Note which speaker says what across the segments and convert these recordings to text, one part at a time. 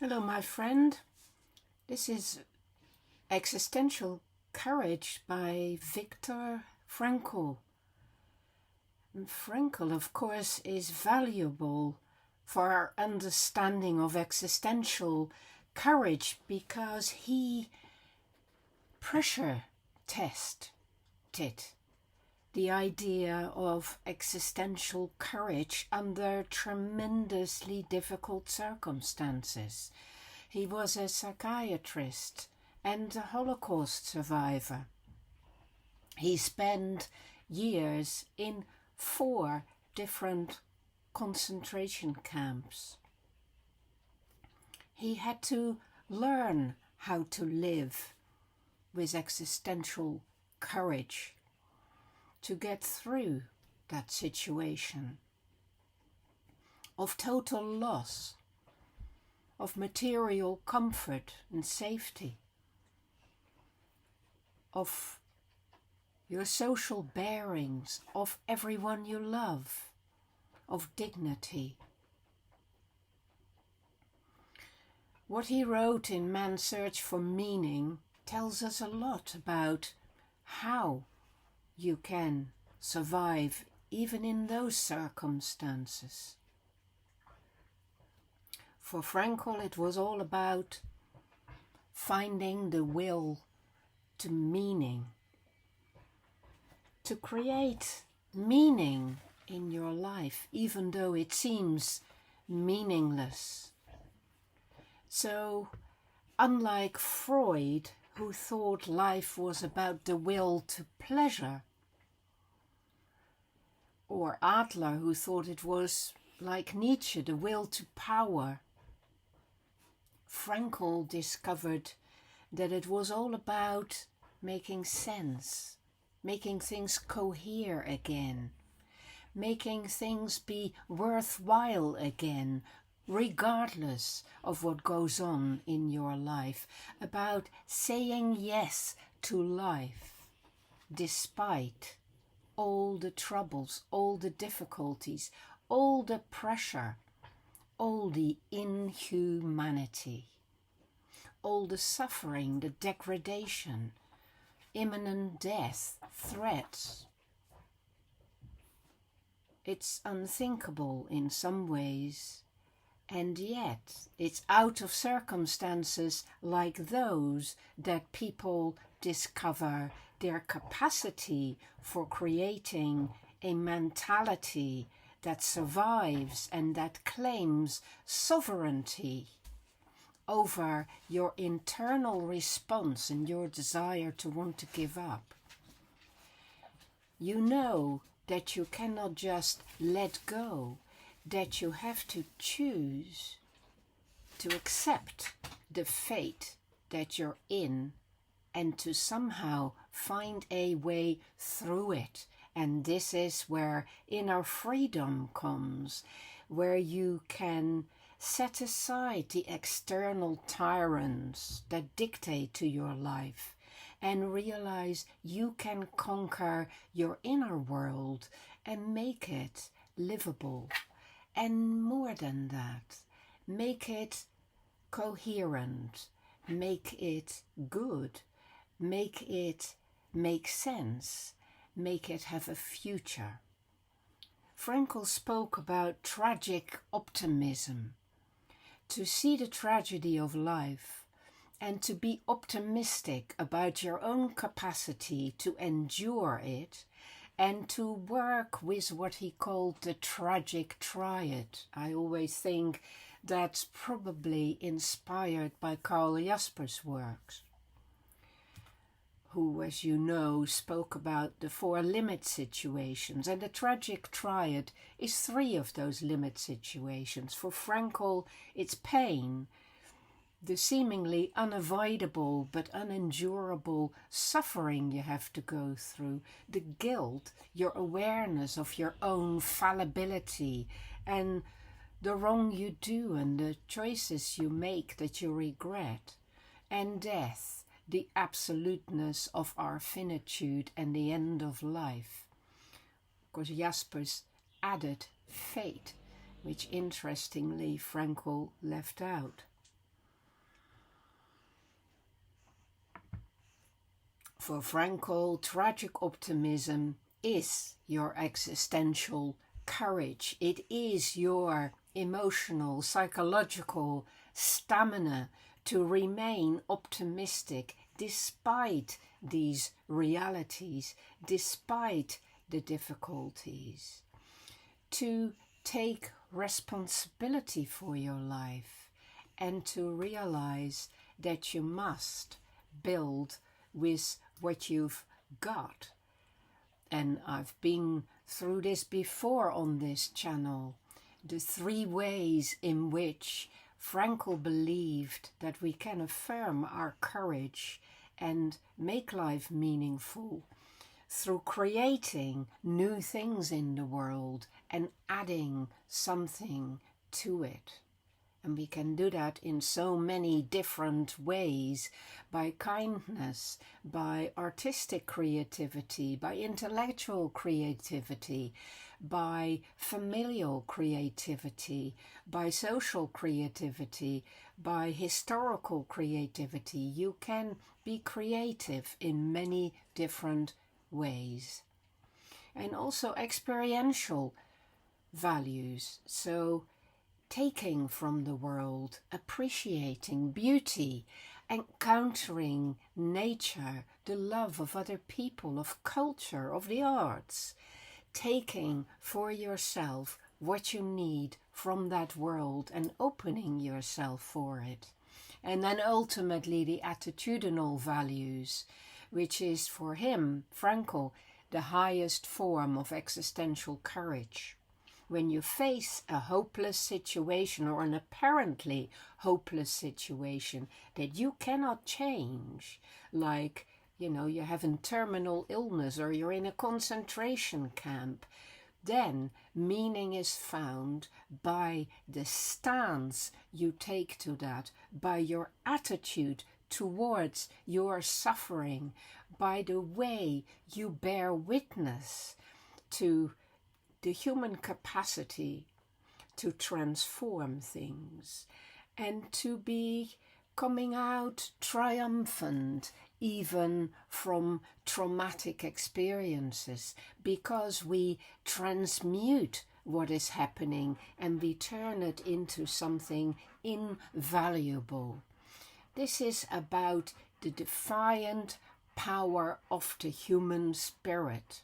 Speaker 1: Hello, my friend. This is Existential Courage by Viktor Frankl. And Frankl, of course, is valuable for our understanding of existential courage because he pressure tested the idea of existential courage under tremendously difficult circumstances. He was a psychiatrist and a Holocaust survivor. He spent years in 4 different concentration camps. He had to learn how to live with existential courage to get through that situation of total loss, of material comfort and safety, of your social bearings, of everyone you love, of dignity. What he wrote in Man's Search for Meaning tells us a lot about how you can survive even in those circumstances. For Frankl, it was all about finding the will to meaning, to create meaning in your life, even though it seems meaningless. So, unlike Freud, who thought life was about the will to pleasure, or Adler, who thought it was, like Nietzsche, the will to power, Frankl discovered that it was all about making sense, making things cohere again, making things be worthwhile again, regardless of what goes on in your life, about saying yes to life, despite all the troubles, all the difficulties, all the pressure, all the inhumanity, all the suffering, the degradation, imminent death, threats. It's unthinkable in some ways, and yet it's out of circumstances like those that people discover their capacity for creating a mentality that survives and that claims sovereignty over your internal response and your desire to want to give up. You know that you cannot just let go, that you have to choose to accept the fate that you're in and to somehow find a way through it. And this is where inner freedom comes, where you can set aside the external tyrants that dictate to your life and realize you can conquer your inner world and make it livable. And more than that, make it coherent, make it good, make it make sense, make it have a future. Frankl spoke about tragic optimism, to see the tragedy of life and to be optimistic about your own capacity to endure it and to work with what he called the tragic triad. I always think that's probably inspired by Karl Jasper's works, who, as you know, spoke about the 4 limit situations. And the tragic triad is 3 of those limit situations. For Frankl, it's pain, the seemingly unavoidable but unendurable suffering you have to go through, the guilt, your awareness of your own fallibility, and the wrong you do and the choices you make that you regret, and death, the absoluteness of our finitude and the end of life. Of course, Jaspers added fate, which interestingly Frankl left out. For Frankl, tragic optimism is your existential courage. It is your emotional, psychological stamina to remain optimistic despite these realities, despite the difficulties. To take responsibility for your life and to realize that you must build with what you've got. And I've been through this before on this channel, the 3 ways in which Frankl believed that we can affirm our courage and make life meaningful through creating new things in the world and adding something to it. And we can do that in so many different ways, by kindness, by artistic creativity, by intellectual creativity, by familial creativity, by social creativity, by historical creativity. You can be creative in many different ways. And also experiential values. So taking from the world, appreciating beauty, encountering nature, the love of other people, of culture, of the arts, taking for yourself what you need from that world and opening yourself for it. And then ultimately the attitudinal values, which is for him, Frankl, the highest form of existential courage. When you face a hopeless situation or an apparently hopeless situation that you cannot change, like, you have a terminal illness or you're in a concentration camp, then meaning is found by the stance you take to that, by your attitude towards your suffering, by the way you bear witness to the human capacity to transform things and to be coming out triumphant even from traumatic experiences, because we transmute what is happening and we turn it into something invaluable. This is about the defiant power of the human spirit.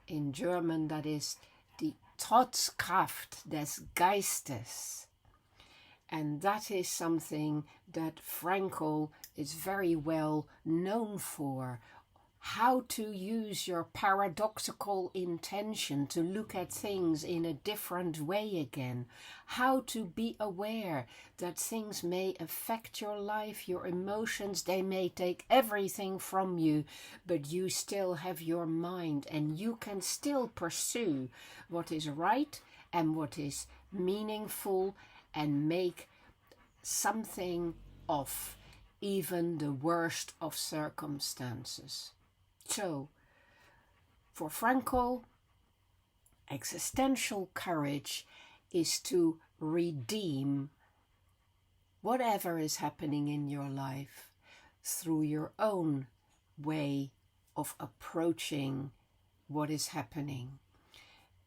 Speaker 1: In German, that is die Trotzkraft des Geistes. And that is something that Frankl is very well known for. How to use your paradoxical intention to look at things in a different way again. How to be aware that things may affect your life, your emotions. They may take everything from you, but you still have your mind and you can still pursue what is right and what is meaningful and make something of even the worst of circumstances. So, for Frankl, existential courage is to redeem whatever is happening in your life through your own way of approaching what is happening.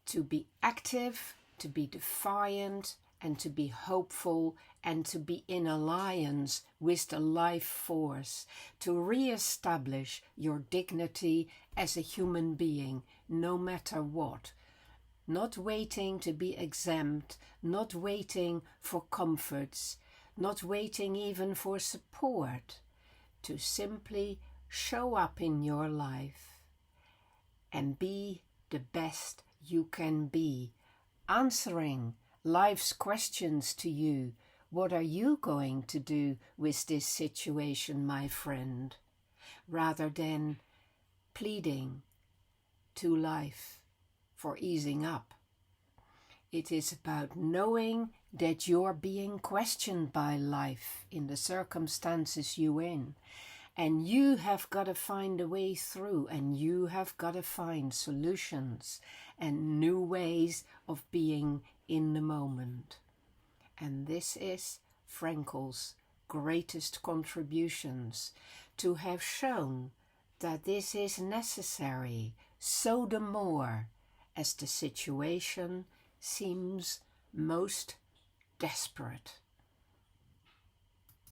Speaker 1: To be active, to be defiant, and to be hopeful, and to be in alliance with the life force, to re-establish your dignity as a human being, no matter what. Not waiting to be exempt, not waiting for comforts, not waiting even for support, to simply show up in your life and be the best you can be, answering life's questions to you. What are you going to do with this situation, my friend? Rather than pleading to life for easing up. It is about knowing that you're being questioned by life in the circumstances you're in. And you have got to find a way through, and you have got to find solutions and new ways of being in the moment. And this is Frankl's greatest contributions, to have shown that this is necessary, so the more as the situation seems most desperate.